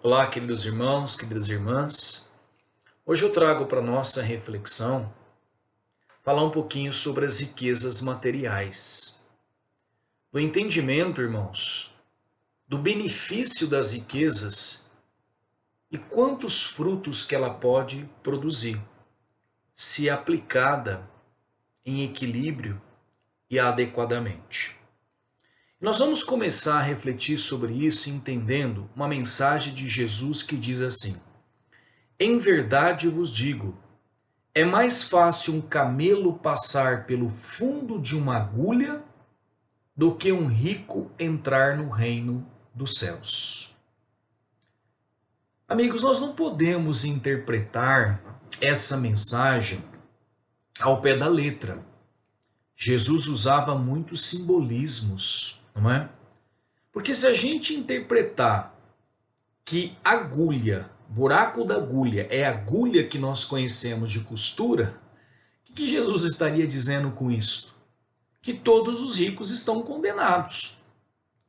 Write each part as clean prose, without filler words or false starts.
Olá, queridos irmãos, queridas irmãs. Hoje eu trago para nossa reflexão falar um pouquinho sobre as riquezas materiais. Do entendimento, irmãos, do benefício das riquezas e quantos frutos que ela pode produzir, se aplicada em equilíbrio e adequadamente. Nós vamos começar a refletir sobre isso entendendo uma mensagem de Jesus que diz assim: Em verdade vos digo, é mais fácil um camelo passar pelo fundo de uma agulha do que um rico entrar no reino dos céus. Amigos, nós não podemos interpretar essa mensagem ao pé da letra. Jesus usava muitos simbolismos, não é? Porque se a gente interpretar que agulha, buraco da agulha, é a agulha que nós conhecemos de costura, o que Jesus estaria dizendo com isso? Que todos os ricos estão condenados.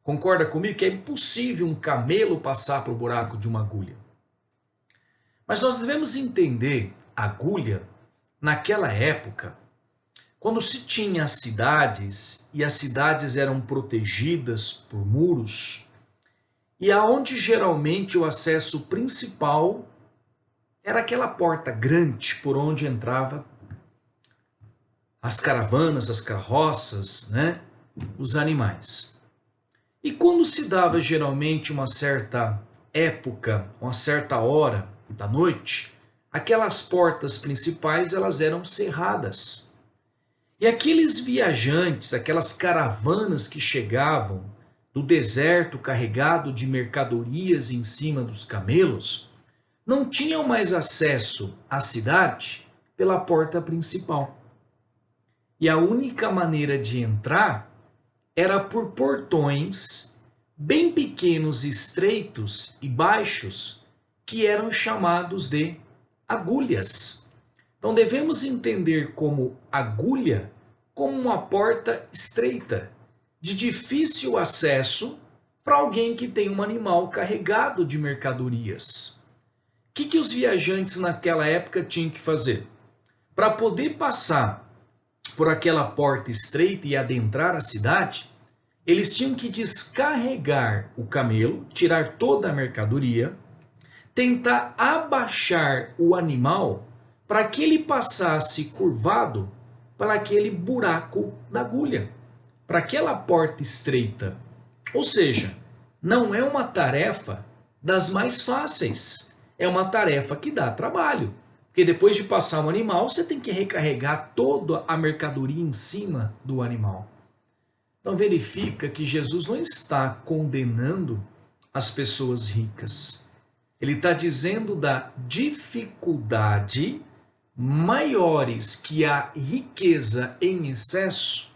Concorda comigo que é impossível um camelo passar pelo buraco de uma agulha? Mas nós devemos entender agulha naquela época, quando se tinha cidades e as cidades eram protegidas por muros, e aonde geralmente o acesso principal era aquela porta grande por onde entrava as caravanas, as carroças, né? Os animais. E quando se dava geralmente uma certa época, uma certa hora da noite, aquelas portas principais elas eram cerradas. E aqueles viajantes, aquelas caravanas que chegavam do deserto carregado de mercadorias em cima dos camelos, não tinham mais acesso à cidade pela porta principal. E a única maneira de entrar era por portões bem pequenos, estreitos e baixos, que eram chamados de agulhas. Então devemos entender como agulha como uma porta estreita, de difícil acesso para alguém que tem um animal carregado de mercadorias. O que os viajantes naquela época tinham que fazer? Para poder passar por aquela porta estreita e adentrar a cidade, eles tinham que descarregar o camelo, tirar toda a mercadoria, tentar abaixar o animal para que ele passasse curvado para aquele buraco da agulha, para aquela porta estreita. Ou seja, não é uma tarefa das mais fáceis, é uma tarefa que dá trabalho. Porque depois de passar o animal, você tem que recarregar toda a mercadoria em cima do animal. Então verifica que Jesus não está condenando as pessoas ricas. Ele está dizendo da dificuldade maiores que a riqueza em excesso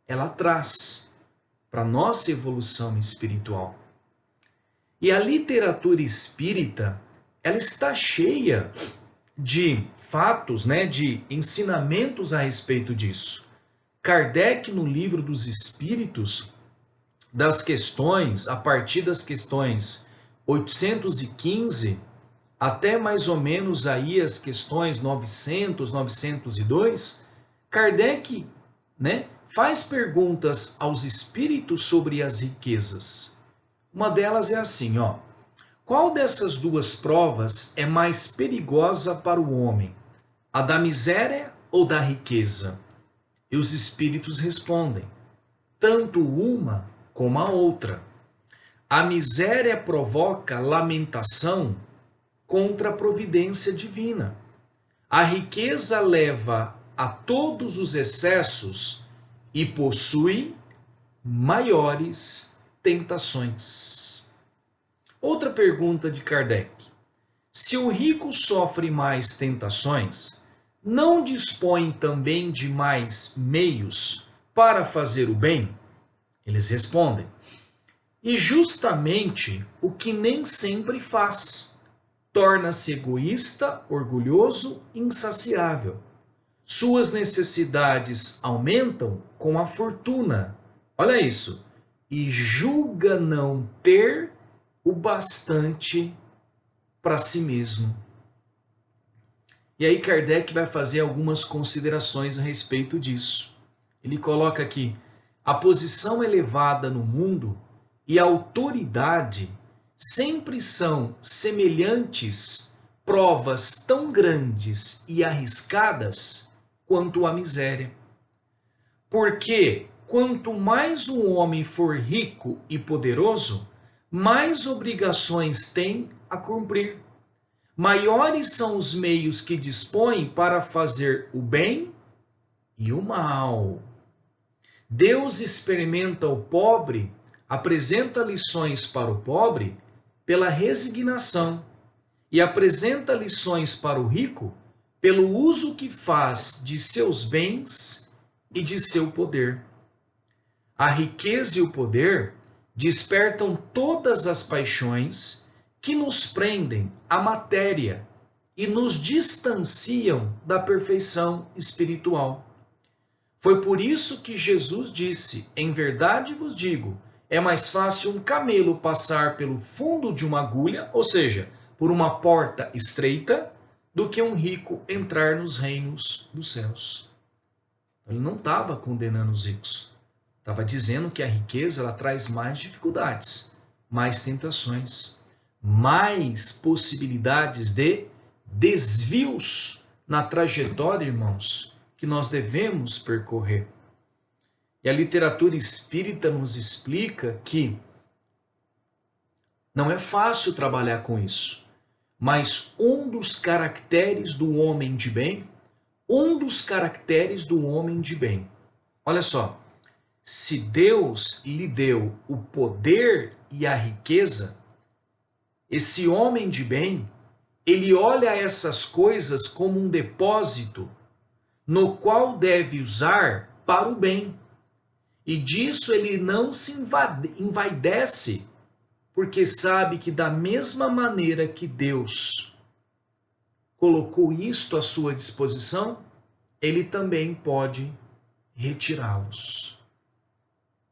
ela traz para a nossa evolução espiritual. E a literatura espírita, ela está cheia de fatos, né, de ensinamentos a respeito disso. Kardec, no livro dos Espíritos, das questões, a partir das questões 815 até mais ou menos aí as questões 900, 902, Kardec, né, faz perguntas aos espíritos sobre as riquezas. Uma delas é assim, ó: qual dessas duas provas é mais perigosa para o homem? A da miséria ou da riqueza? E os espíritos respondem: tanto uma como a outra. A miséria provoca lamentação contra a providência divina. A riqueza leva a todos os excessos e possui maiores tentações. Outra pergunta de Kardec: se o rico sofre mais tentações, não dispõe também de mais meios para fazer o bem? Eles respondem: e justamente o que nem sempre faz. Torna-se egoísta, orgulhoso, insaciável. Suas necessidades aumentam com a fortuna. Olha isso. E julga não ter o bastante para si mesmo. E aí Kardec vai fazer algumas considerações a respeito disso. Ele coloca aqui: a posição elevada no mundo e a autoridade sempre são semelhantes provas tão grandes e arriscadas quanto a miséria. Porque quanto mais um homem for rico e poderoso, mais obrigações tem a cumprir. Maiores são os meios que dispõe para fazer o bem e o mal. Deus experimenta o pobre, apresenta lições para o pobre pela resignação e apresenta lições para o rico pelo uso que faz de seus bens e de seu poder. A riqueza e o poder despertam todas as paixões que nos prendem à matéria e nos distanciam da perfeição espiritual. Foi por isso que Jesus disse: em verdade vos digo, é mais fácil um camelo passar pelo fundo de uma agulha, ou seja, por uma porta estreita, do que um rico entrar nos reinos dos céus. Ele não estava condenando os ricos. Estava dizendo que a riqueza ela traz mais dificuldades, mais tentações, mais possibilidades de desvios na trajetória, irmãos, que nós devemos percorrer. E a literatura espírita nos explica que não é fácil trabalhar com isso, mas um dos caracteres do homem de bem, olha só, se Deus lhe deu o poder e a riqueza, esse homem de bem, ele olha essas coisas como um depósito no qual deve usar para o bem. E disso ele não se envaidece, porque sabe que da mesma maneira que Deus colocou isto à sua disposição, ele também pode retirá-los.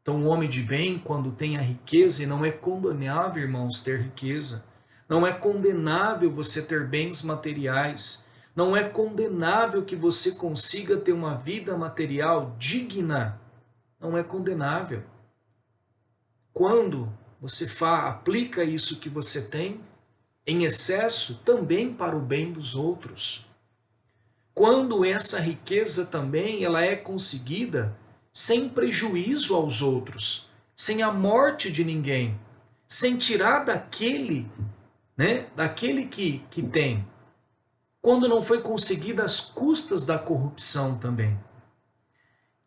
Então, o homem de bem, quando tem a riqueza, e não é condenável, irmãos, ter riqueza, não é condenável você ter bens materiais, não é condenável que você consiga ter uma vida material digna, não é condenável. Quando você aplica isso que você tem, em excesso, também para o bem dos outros. Quando essa riqueza também ela é conseguida sem prejuízo aos outros, sem a morte de ninguém, sem tirar daquele, daquele que tem, quando não foi conseguida às custas da corrupção também.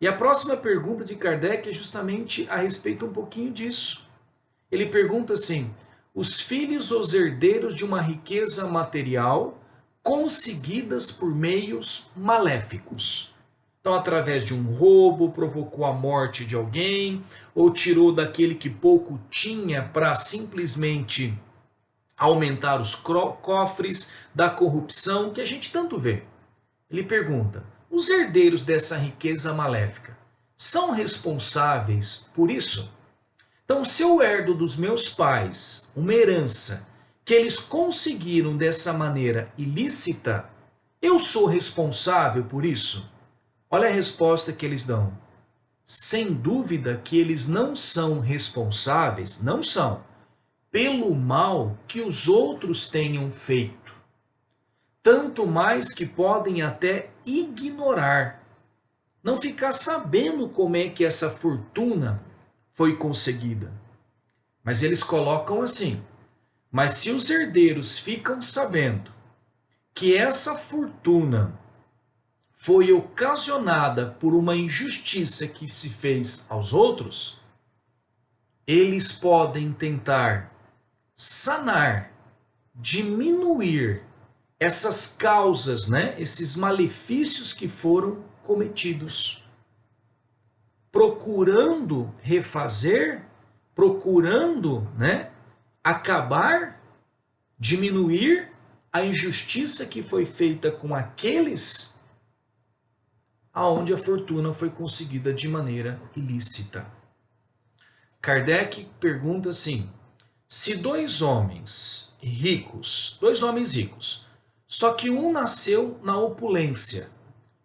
E a próxima pergunta de Kardec é justamente a respeito um pouquinho disso. Ele pergunta assim: os filhos ou os herdeiros de uma riqueza material conseguidas por meios maléficos. Então, através de um roubo, provocou a morte de alguém, ou tirou daquele que pouco tinha para simplesmente aumentar os cofres da corrupção, que a gente tanto vê. Ele pergunta: os herdeiros dessa riqueza maléfica são responsáveis por isso? Então, se eu herdo dos meus pais uma herança que eles conseguiram dessa maneira ilícita, eu sou responsável por isso? Olha a resposta que eles dão. Sem dúvida que eles não são responsáveis, não são, pelo mal que os outros tenham feito. Tanto mais que podem até ignorar, não ficar sabendo como é que essa fortuna foi conseguida. Mas eles colocam assim: mas se os herdeiros ficam sabendo que essa fortuna foi ocasionada por uma injustiça que se fez aos outros, eles podem tentar sanar, diminuir essas causas, esses malefícios que foram cometidos, procurando refazer, procurando, acabar, diminuir a injustiça que foi feita com aqueles aonde a fortuna foi conseguida de maneira ilícita. Kardec pergunta assim: se dois homens dois homens ricos. Só que um nasceu na opulência,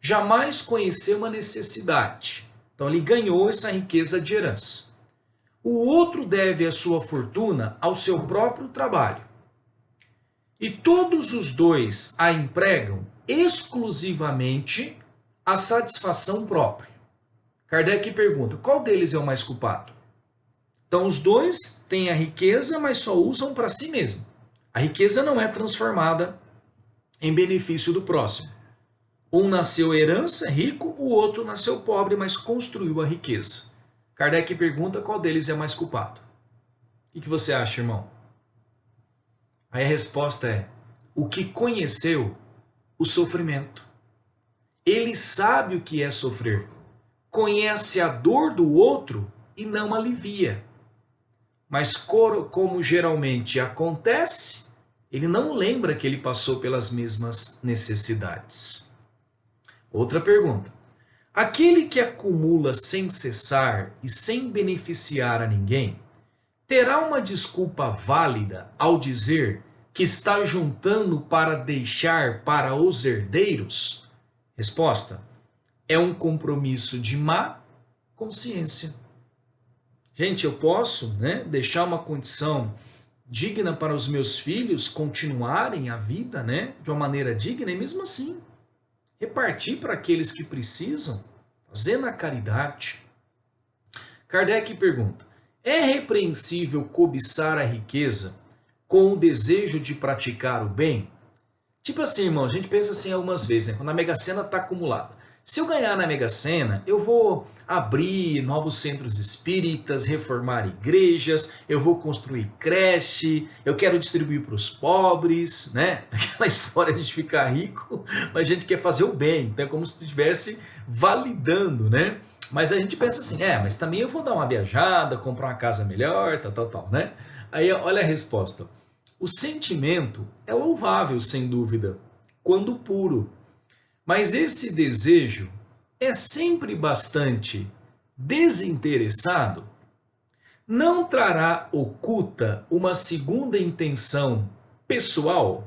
jamais conheceu uma necessidade. Então ele ganhou essa riqueza de herança. O outro deve a sua fortuna ao seu próprio trabalho. E todos os dois a empregam exclusivamente à satisfação própria. Kardec pergunta, qual deles é o mais culpado? Então os dois têm a riqueza, mas só usam para si mesmo. A riqueza não é transformada em benefício do próximo. Um nasceu herança, rico, o outro nasceu pobre, mas construiu a riqueza. Kardec pergunta qual deles é mais culpado. O que você acha, irmão? Aí a resposta é, o que conheceu o sofrimento. Ele sabe o que é sofrer. Conhece a dor do outro e não alivia. Mas como geralmente acontece, ele não lembra que ele passou pelas mesmas necessidades. Outra pergunta. Aquele que acumula sem cessar e sem beneficiar a ninguém, terá uma desculpa válida ao dizer que está juntando para deixar para os herdeiros? Resposta: é um compromisso de má consciência. Gente, eu posso, deixar uma condição digna para os meus filhos continuarem a vida, de uma maneira digna, e mesmo assim repartir para aqueles que precisam, fazendo a caridade. Kardec pergunta, é repreensível cobiçar a riqueza com o desejo de praticar o bem? Tipo assim, irmão, a gente pensa assim algumas vezes, quando a Mega Sena está acumulada. Se eu ganhar na Mega Sena, eu vou abrir novos centros espíritas, reformar igrejas, eu vou construir creche, eu quero distribuir para os pobres, Aquela história de ficar rico, mas a gente quer fazer o bem, então é como se estivesse validando, Mas a gente pensa assim, mas também eu vou dar uma viajada, comprar uma casa melhor, tal, Aí olha a resposta. O sentimento é louvável, sem dúvida, quando puro. Mas esse desejo é sempre bastante desinteressado? Não trará oculta uma segunda intenção pessoal?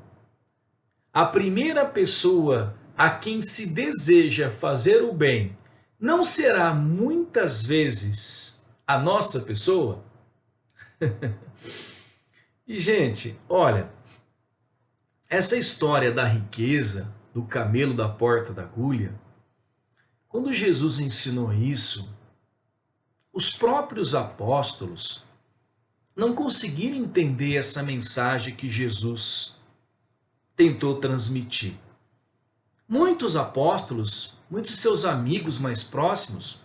A primeira pessoa a quem se deseja fazer o bem não será muitas vezes a nossa pessoa? E, gente, olha, essa história da riqueza, do camelo da porta da agulha, quando Jesus ensinou isso, os próprios apóstolos não conseguiram entender essa mensagem que Jesus tentou transmitir. Muitos apóstolos, muitos seus amigos mais próximos,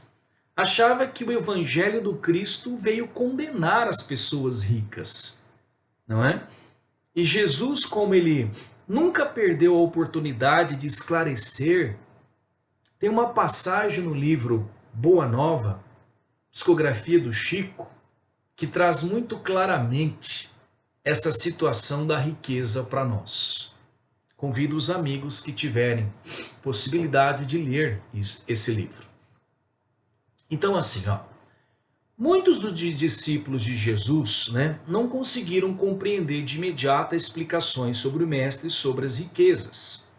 achavam que o evangelho do Cristo veio condenar as pessoas ricas, não é? E Jesus, como ele nunca perdeu a oportunidade de esclarecer, tem uma passagem no livro Boa Nova, psicografia do Chico, que traz muito claramente essa situação da riqueza para nós. Convido os amigos que tiverem possibilidade de ler esse livro. Então assim, muitos dos discípulos de Jesus não conseguiram compreender de imediato explicações sobre o Mestre e sobre as riquezas.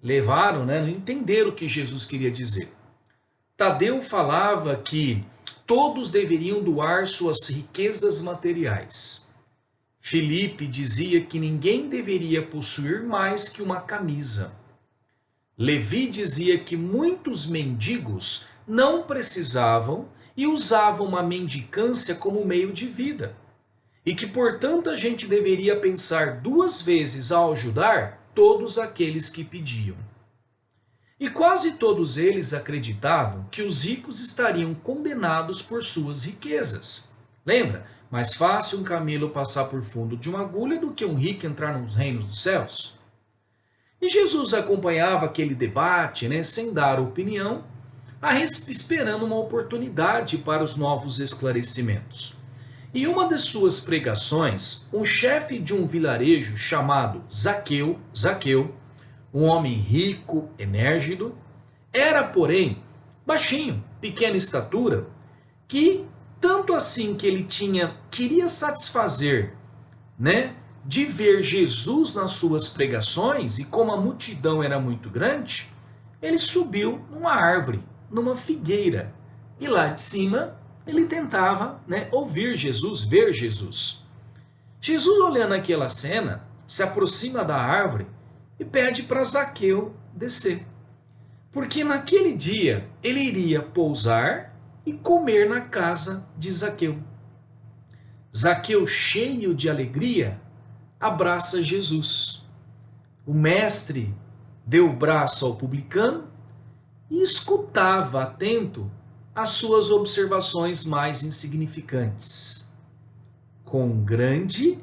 Levaram, não entenderam o que Jesus queria dizer. Tadeu falava que todos deveriam doar suas riquezas materiais. Filipe dizia que ninguém deveria possuir mais que uma camisa. Levi dizia que muitos mendigos não precisavam e usavam uma mendicância como meio de vida. E que, portanto, a gente deveria pensar duas vezes ao ajudar todos aqueles que pediam. E quase todos eles acreditavam que os ricos estariam condenados por suas riquezas. Lembra? Mais fácil um camelo passar por fundo de uma agulha do que um rico entrar nos reinos dos céus. E Jesus acompanhava aquele debate, sem dar opinião, esperando uma oportunidade para os novos esclarecimentos. Em uma de suas pregações, um chefe de um vilarejo chamado Zaqueu, um homem rico, enérgico, era, porém, baixinho, pequena estatura, que tanto assim que ele queria satisfazer, de ver Jesus nas suas pregações, e como a multidão era muito grande, ele subiu numa árvore, numa figueira. E lá de cima ele tentava, ouvir Jesus, ver Jesus. Jesus, olhando aquela cena, se aproxima da árvore e pede para Zaqueu descer. Porque naquele dia ele iria pousar e comer na casa de Zaqueu. Zaqueu, cheio de alegria, abraça Jesus. O mestre deu o braço ao publicano e escutava atento as suas observações mais insignificantes, com grande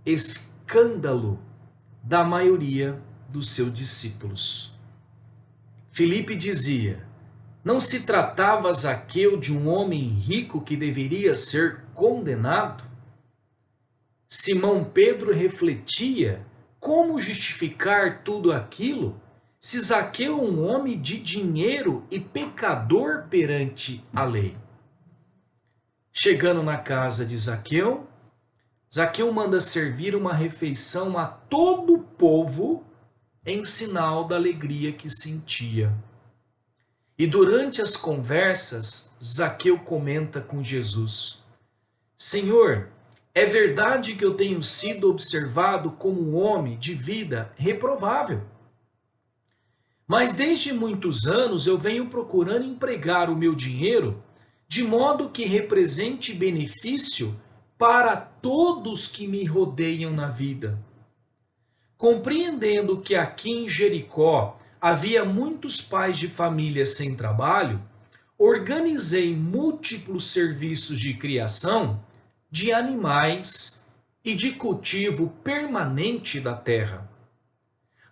escândalo da maioria dos seus discípulos. Filipe dizia: não se tratava Zaqueu de um homem rico que deveria ser condenado? Simão Pedro refletia como justificar tudo aquilo se Zaqueu é um homem de dinheiro e pecador perante a lei. Chegando na casa de Zaqueu, Zaqueu manda servir uma refeição a todo o povo em sinal da alegria que sentia. E durante as conversas, Zaqueu comenta com Jesus: Senhor, é verdade que eu tenho sido observado como um homem de vida reprovável. Mas desde muitos anos eu venho procurando empregar o meu dinheiro de modo que represente benefício para todos que me rodeiam na vida. Compreendendo que aqui em Jericó havia muitos pais de família sem trabalho, organizei múltiplos serviços de criação de animais e de cultivo permanente da terra.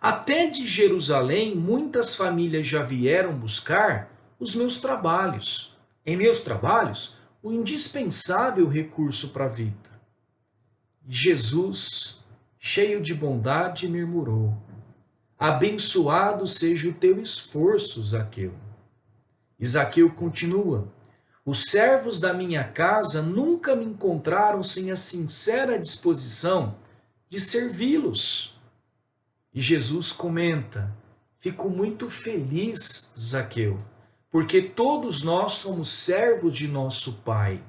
Até de Jerusalém, muitas famílias já vieram buscar os meus trabalhos. Em meus trabalhos, o indispensável recurso para a vida. Jesus, cheio de bondade, murmurou: abençoado seja o teu esforço, Zaqueu. E Zaqueu continua: os servos da minha casa nunca me encontraram sem a sincera disposição de servi-los. E Jesus comenta: fico muito feliz, Zaqueu, porque todos nós somos servos de nosso Pai.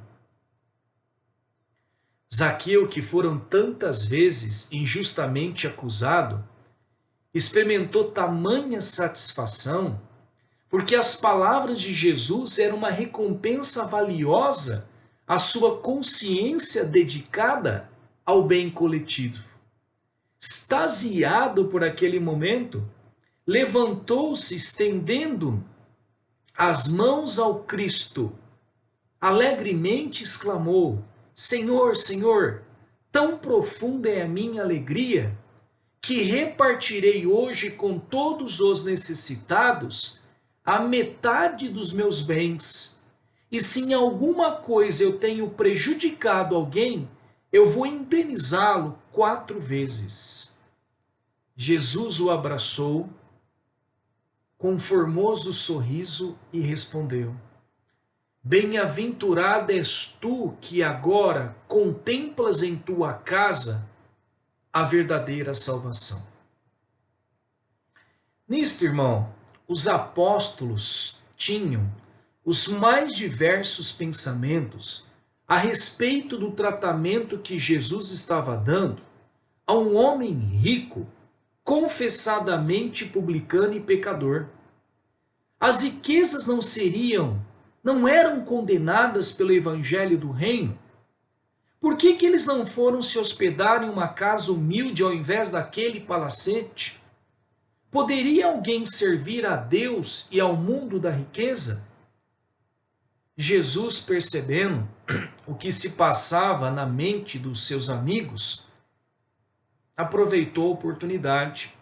Zaqueu, que foram tantas vezes injustamente acusado, experimentou tamanha satisfação, porque as palavras de Jesus eram uma recompensa valiosa à sua consciência dedicada ao bem coletivo. Extasiado por aquele momento, levantou-se estendendo as mãos ao Cristo. Alegremente exclamou: Senhor, Senhor, tão profunda é a minha alegria, que repartirei hoje com todos os necessitados a metade dos meus bens. E se em alguma coisa eu tenho prejudicado alguém, eu vou indenizá-lo 4 vezes. Jesus o abraçou com um formoso sorriso e respondeu: bem-aventurado és tu que agora contemplas em tua casa a verdadeira salvação. Nisto, irmão, os apóstolos tinham os mais diversos pensamentos a respeito do tratamento que Jesus estava dando a um homem rico, confessadamente publicano e pecador. As riquezas não eram condenadas pelo evangelho do reino? Por que eles não foram se hospedar em uma casa humilde ao invés daquele palacete? Poderia alguém servir a Deus e ao mundo da riqueza? Jesus, percebendo o que se passava na mente dos seus amigos, aproveitou a oportunidade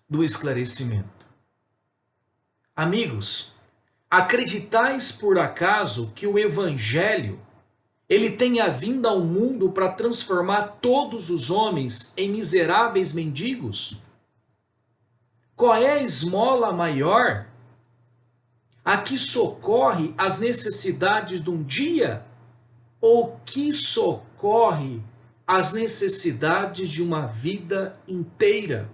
do esclarecimento. Amigos, acreditais por acaso que o evangelho ele tenha vindo ao mundo para transformar todos os homens em miseráveis mendigos? Qual é a esmola maior? A que socorre as necessidades de um dia? Ou que socorre as necessidades de uma vida inteira.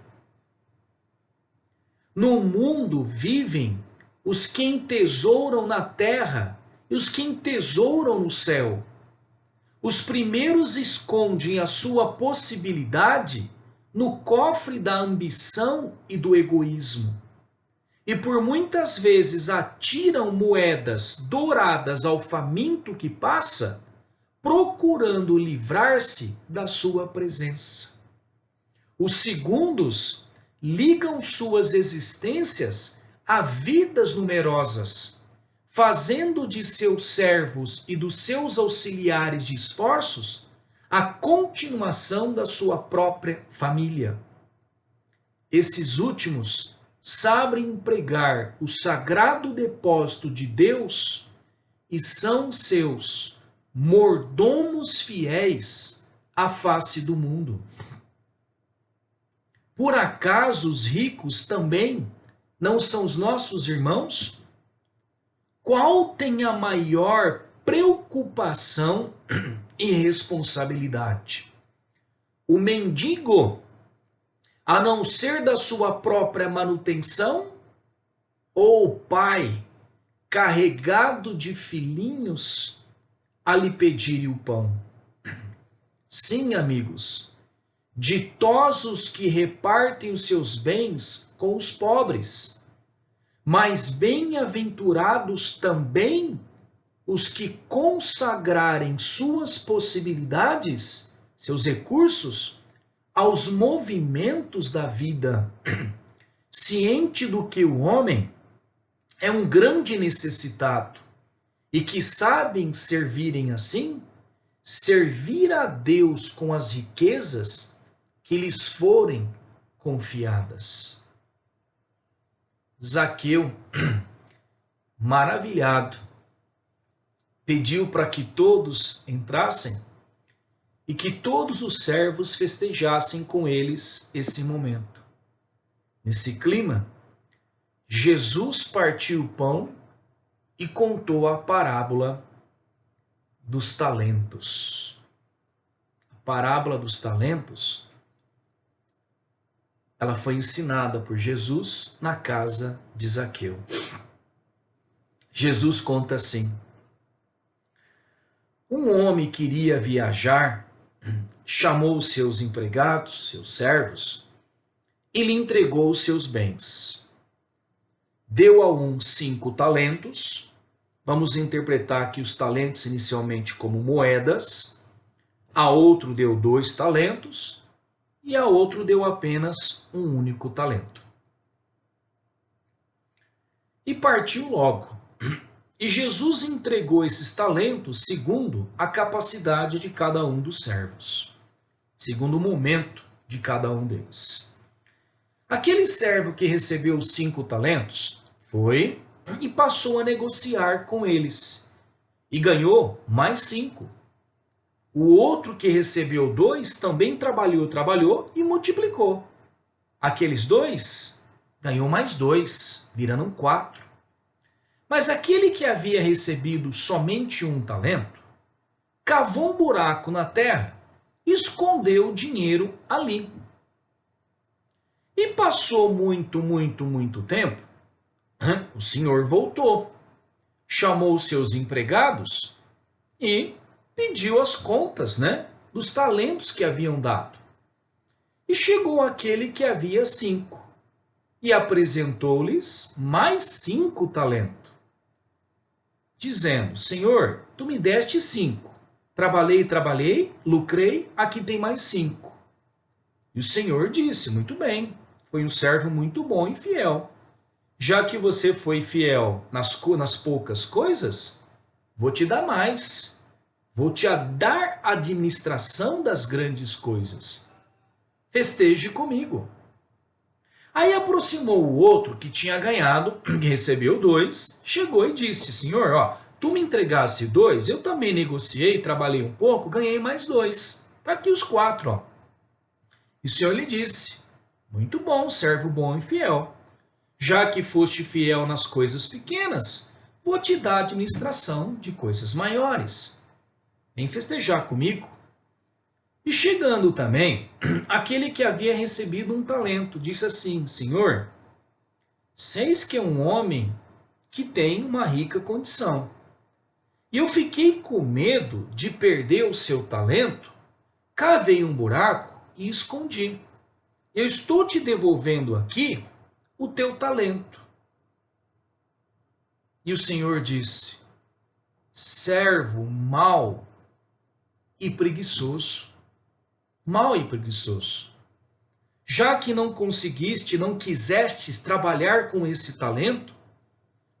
No mundo vivem os que entesouram na terra e os que entesouram no céu. Os primeiros escondem a sua possibilidade no cofre da ambição e do egoísmo. E por muitas vezes atiram moedas douradas ao faminto que passa, procurando livrar-se da sua presença. Os segundos ligam suas existências a vidas numerosas, fazendo de seus servos e dos seus auxiliares de esforços a continuação da sua própria família. Esses últimos sabem empregar o sagrado depósito de Deus e são seus mordomos fiéis à face do mundo. Por acaso os ricos também não são os nossos irmãos? Qual tem a maior preocupação e responsabilidade? O mendigo, a não ser da sua própria manutenção? Ou o pai, carregado de filhinhos, a lhe pedirem o pão? Sim, amigos, ditosos que repartem os seus bens com os pobres, mas bem-aventurados também os que consagrarem suas possibilidades, seus recursos, aos movimentos da vida, ciente do que o homem é um grande necessitado e que sabem servirem assim, servir a Deus com as riquezas que lhes forem confiadas. Zaqueu, maravilhado, pediu para que todos entrassem e que todos os servos festejassem com eles esse momento. Nesse clima, Jesus partiu o pão e contou a parábola dos talentos. A parábola dos talentos, ela foi ensinada por Jesus na casa de Zaqueu. Jesus conta assim: um homem queria viajar, chamou os seus empregados, seus servos, e lhe entregou os seus bens. Deu a um 5 talentos, vamos interpretar aqui os talentos inicialmente como moedas, a outro deu 2 talentos, e a outro deu apenas um único talento. E partiu logo. E Jesus entregou esses talentos segundo a capacidade de cada um dos servos, segundo o momento de cada um deles. Aquele servo que recebeu os 5 talentos foi e passou a negociar com eles e ganhou mais 5. O outro que recebeu 2 também trabalhou e multiplicou. Aqueles 2 ganhou mais 2, virando 4. Mas aquele que havia recebido somente 1 talento, cavou um buraco na terra e escondeu o dinheiro ali. E passou muito tempo, o senhor voltou, chamou os seus empregados e pediu as contas, dos talentos que haviam dado. E chegou aquele que havia 5 e apresentou-lhes mais 5 talentos, dizendo: Senhor, tu me deste 5, trabalhei, lucrei, aqui tem mais 5. E o Senhor disse: muito bem, foi um servo muito bom e fiel. Já que você foi fiel nas poucas coisas, vou te dar mais. Vou te dar a administração das grandes coisas. Festeje comigo. Aí aproximou o outro que tinha ganhado, que recebeu 2, chegou e disse: Senhor, tu me entregasse 2, eu também negociei, trabalhei um pouco, ganhei mais 2. Está aqui os 4. E o Senhor lhe disse: muito bom, servo bom e fiel. Já que foste fiel nas coisas pequenas, vou te dar a administração de coisas maiores. Vem festejar comigo. E chegando também, aquele que havia recebido um talento, disse assim: Senhor, seis que é um homem que tem uma rica condição. E eu fiquei com medo de perder o seu talento, cavei um buraco e escondi. Eu estou te devolvendo aqui o teu talento. E o Senhor disse: servo mau e preguiçoso. Mau e preguiçoso. Já que não conseguiste, não quisestes trabalhar com esse talento,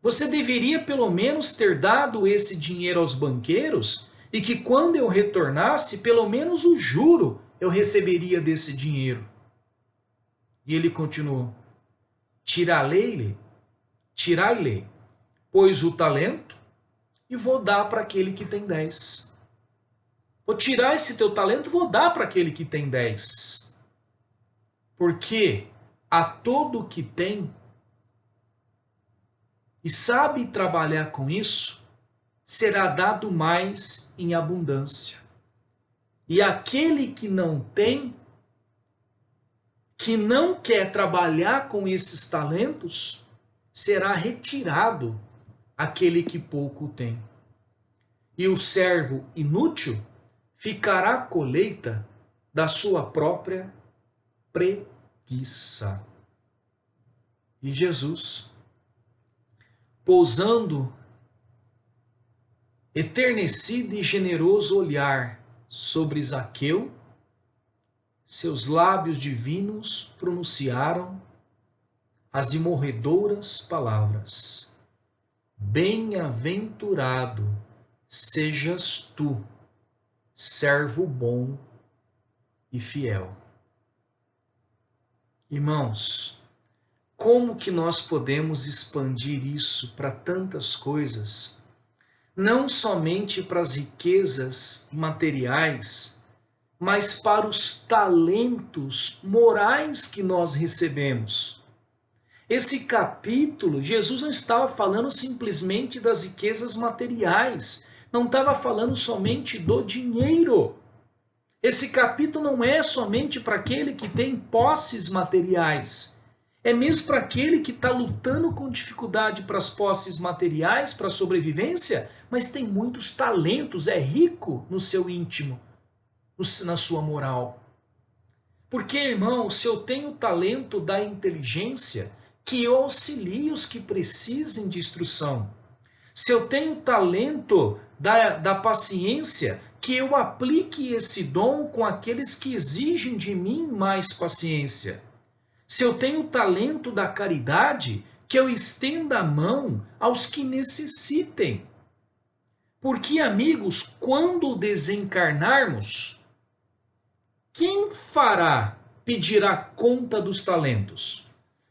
você deveria pelo menos ter dado esse dinheiro aos banqueiros e que quando eu retornasse, pelo menos o juro eu receberia desse dinheiro. E ele continuou: tirai-lhe, pois o talento, e vou dar para aquele que tem 10. Vou tirar esse teu talento e vou dar para aquele que tem 10. Porque a todo que tem e sabe trabalhar com isso, será dado mais em abundância. E aquele que não tem, que não quer trabalhar com esses talentos, será retirado aquele que pouco tem. E o servo inútil ficará à colheita da sua própria preguiça. E Jesus, pousando eternecido e generoso olhar sobre Zaqueu, seus lábios divinos pronunciaram as imorredoras palavras: bem-aventurado sejas tu, servo bom e fiel. Irmãos, como que nós podemos expandir isso para tantas coisas? Não somente para as riquezas materiais, mas para os talentos morais que nós recebemos. Esse capítulo, Jesus não estava falando simplesmente das riquezas materiais, não estava falando somente do dinheiro. Esse capítulo não é somente para aquele que tem posses materiais, é mesmo para aquele que está lutando com dificuldade para as posses materiais, para a sobrevivência, mas tem muitos talentos, é rico no seu íntimo, na sua moral. Porque, irmão, se eu tenho o talento da inteligência, que eu auxilie os que precisem de instrução. Se eu tenho o talento da paciência, que eu aplique esse dom com aqueles que exigem de mim mais paciência. Se eu tenho o talento da caridade, que eu estenda a mão aos que necessitem. Porque, amigos, quando desencarnarmos, quem pedirá conta dos talentos?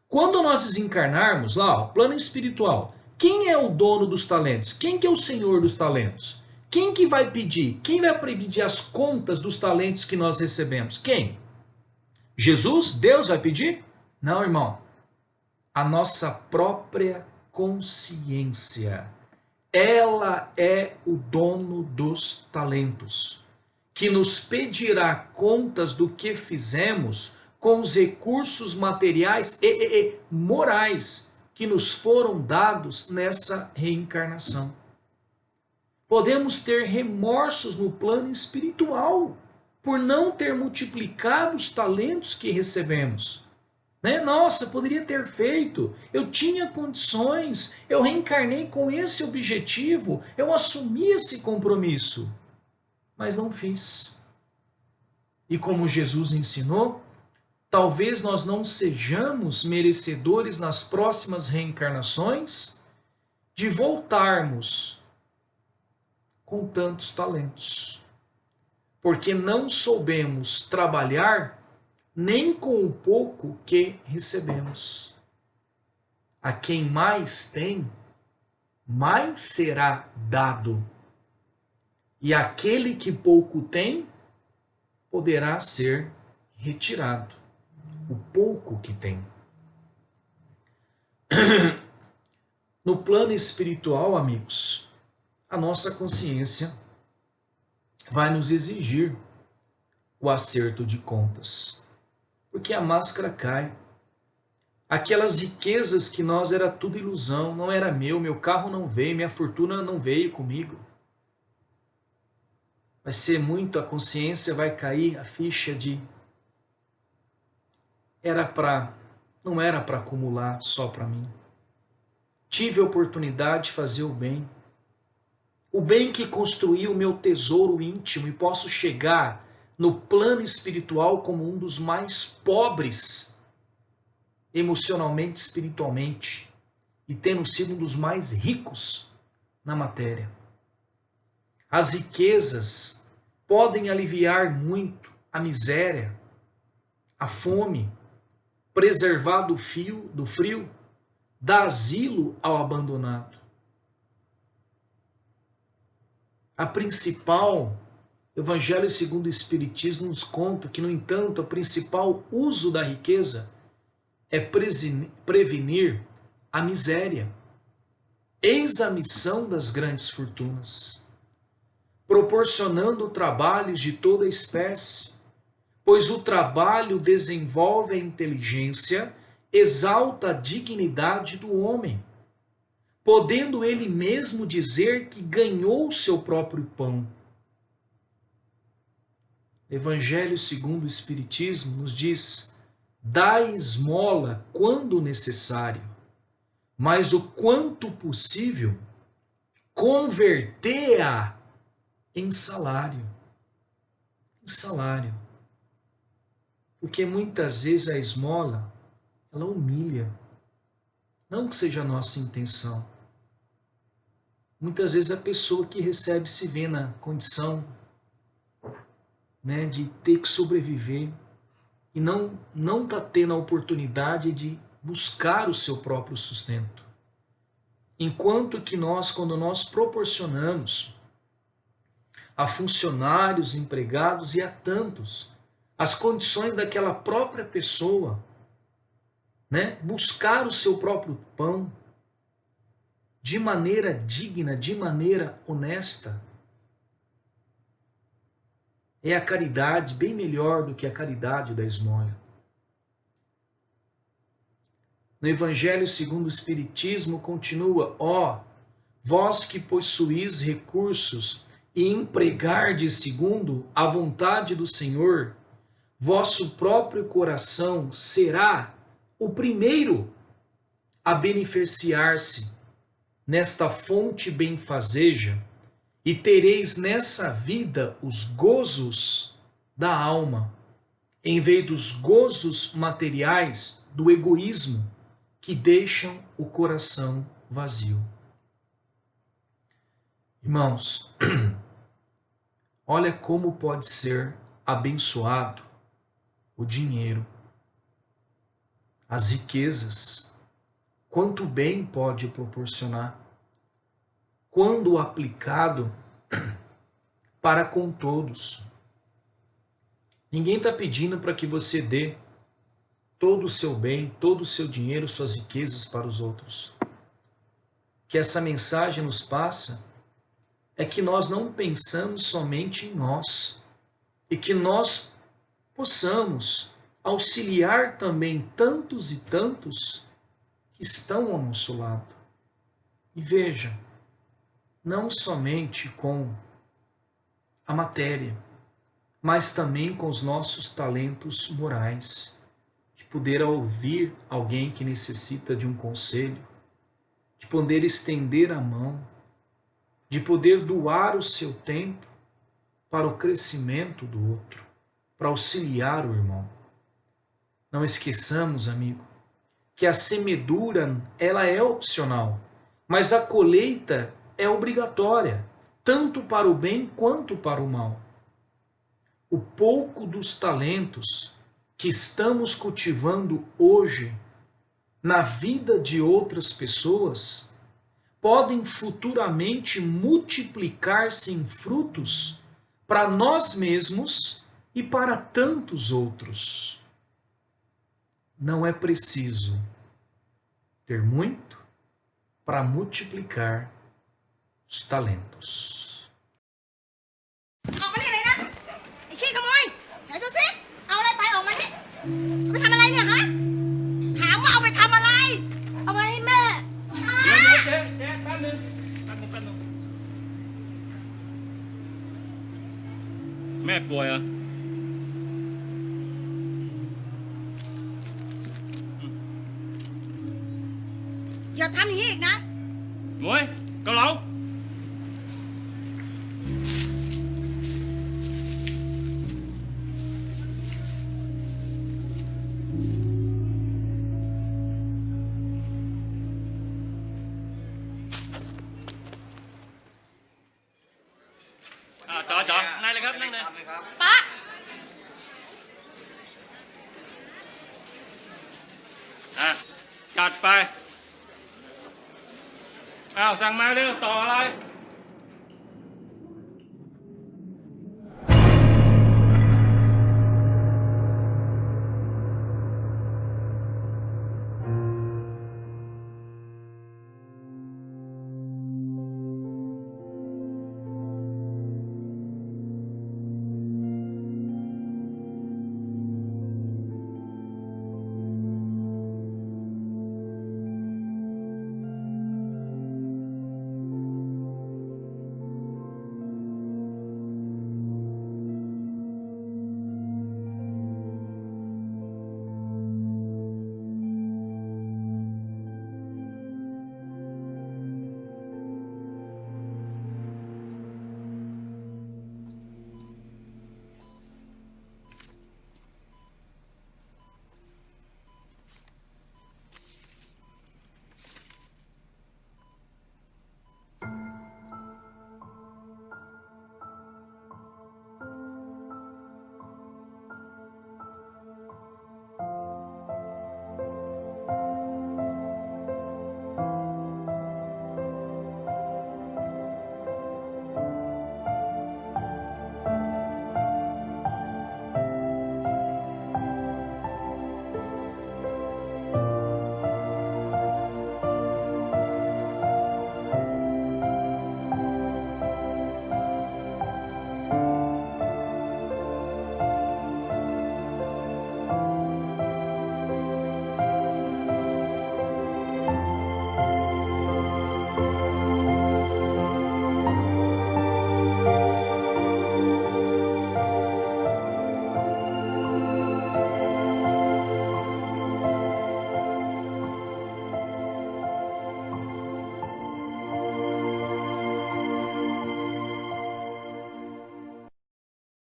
Quando nós desencarnarmos, lá, ó, plano espiritual, quem é o dono dos talentos? Quem que é o senhor dos talentos? Quem que vai pedir? Quem vai pedir as contas dos talentos que nós recebemos? Quem? Jesus? Deus vai pedir? Não, irmão. A nossa própria consciência. Ela é o dono dos talentos, que nos pedirá contas do que fizemos com os recursos materiais e morais que nos foram dados nessa reencarnação. Podemos ter remorsos no plano espiritual por não ter multiplicado os talentos que recebemos. Né? Nossa, poderia ter feito, eu tinha condições, eu reencarnei com esse objetivo, eu assumi esse compromisso, mas não fiz. E como Jesus ensinou, talvez nós não sejamos merecedores nas próximas reencarnações de voltarmos com tantos talentos, porque não soubemos trabalhar nem com o pouco que recebemos. A quem mais tem, mais será dado. E aquele que pouco tem, poderá ser retirado. O pouco que tem. No plano espiritual, amigos, a nossa consciência vai nos exigir o acerto de contas. Porque a máscara cai. Aquelas riquezas que nós era tudo ilusão, não era meu carro não veio, minha fortuna não veio comigo. Vai ser muito, a consciência vai cair, a ficha de não era para acumular só para mim. Tive a oportunidade de fazer o bem que construiu o meu tesouro íntimo, e posso chegar no plano espiritual como um dos mais pobres, emocionalmente, espiritualmente, e tendo sido um dos mais ricos na matéria. As riquezas podem aliviar muito a miséria, a fome, preservar do frio, dar asilo ao abandonado. A principal, Evangelho segundo o Espiritismo nos conta que, no entanto, o principal uso da riqueza é prevenir a miséria. Eis a missão das grandes fortunas, proporcionando trabalhos de toda espécie, pois o trabalho desenvolve a inteligência, exalta a dignidade do homem, podendo ele mesmo dizer que ganhou o seu próprio pão. Evangelho segundo o Espiritismo nos diz: dai esmola quando necessário, mas o quanto possível, convertê-a em salário. Em salário. Porque muitas vezes a esmola, ela humilha. Não que seja a nossa intenção. Muitas vezes a pessoa que recebe se vê na condição, né, de ter que sobreviver e não está tendo a oportunidade de buscar o seu próprio sustento. Enquanto que nós, quando nós proporcionamos a funcionários, empregados e a tantos as condições daquela própria pessoa, né, buscar o seu próprio pão de maneira digna, de maneira honesta, é a caridade bem melhor do que a caridade da esmola. No Evangelho segundo o Espiritismo continua: ó, vós que possuís recursos e empregardes segundo a vontade do Senhor, vosso próprio coração será o primeiro a beneficiar-se nesta fonte benfazeja, e tereis nessa vida os gozos da alma, em vez dos gozos materiais do egoísmo que deixam o coração vazio. Irmãos, olha como pode ser abençoado o dinheiro, as riquezas, quanto bem pode proporcionar, quando aplicado para com todos. Ninguém está pedindo para que você dê todo o seu bem, todo o seu dinheiro, suas riquezas para os outros. O que essa mensagem nos passa é que nós não pensamos somente em nós, e que nós possamos auxiliar também tantos e tantos que estão ao nosso lado. E veja, não somente com a matéria, mas também com os nossos talentos morais, de poder ouvir alguém que necessita de um conselho, de poder estender a mão, de poder doar o seu tempo para o crescimento do outro, para auxiliar o irmão. Não esqueçamos, amigo, que a semeadura, ela é opcional, mas a colheita é obrigatória, tanto para o bem quanto para o mal. O pouco dos talentos que estamos cultivando hoje na vida de outras pessoas podem futuramente multiplicar-se em frutos para nós mesmos e para tantos outros. Não é preciso ter muito para multiplicar os talentos. ออกมานี่เลยนะไอ้ขี้ขโมยไอ้ ไปทำอะไรเนี่ยฮะถามว่าเอาไปทำอะไรเอาไปให้แม่ เดี๋ยวเจ๊แป๊บนึงแม่ป่วยเหรออย่าทำอย่างนี้อีกนะ หมวยเกาเหลาจ๋อนั่งเลยครับนั่งเลย ป๊า จัดไปอ้าวสั่งมาเร็วต่ออะไร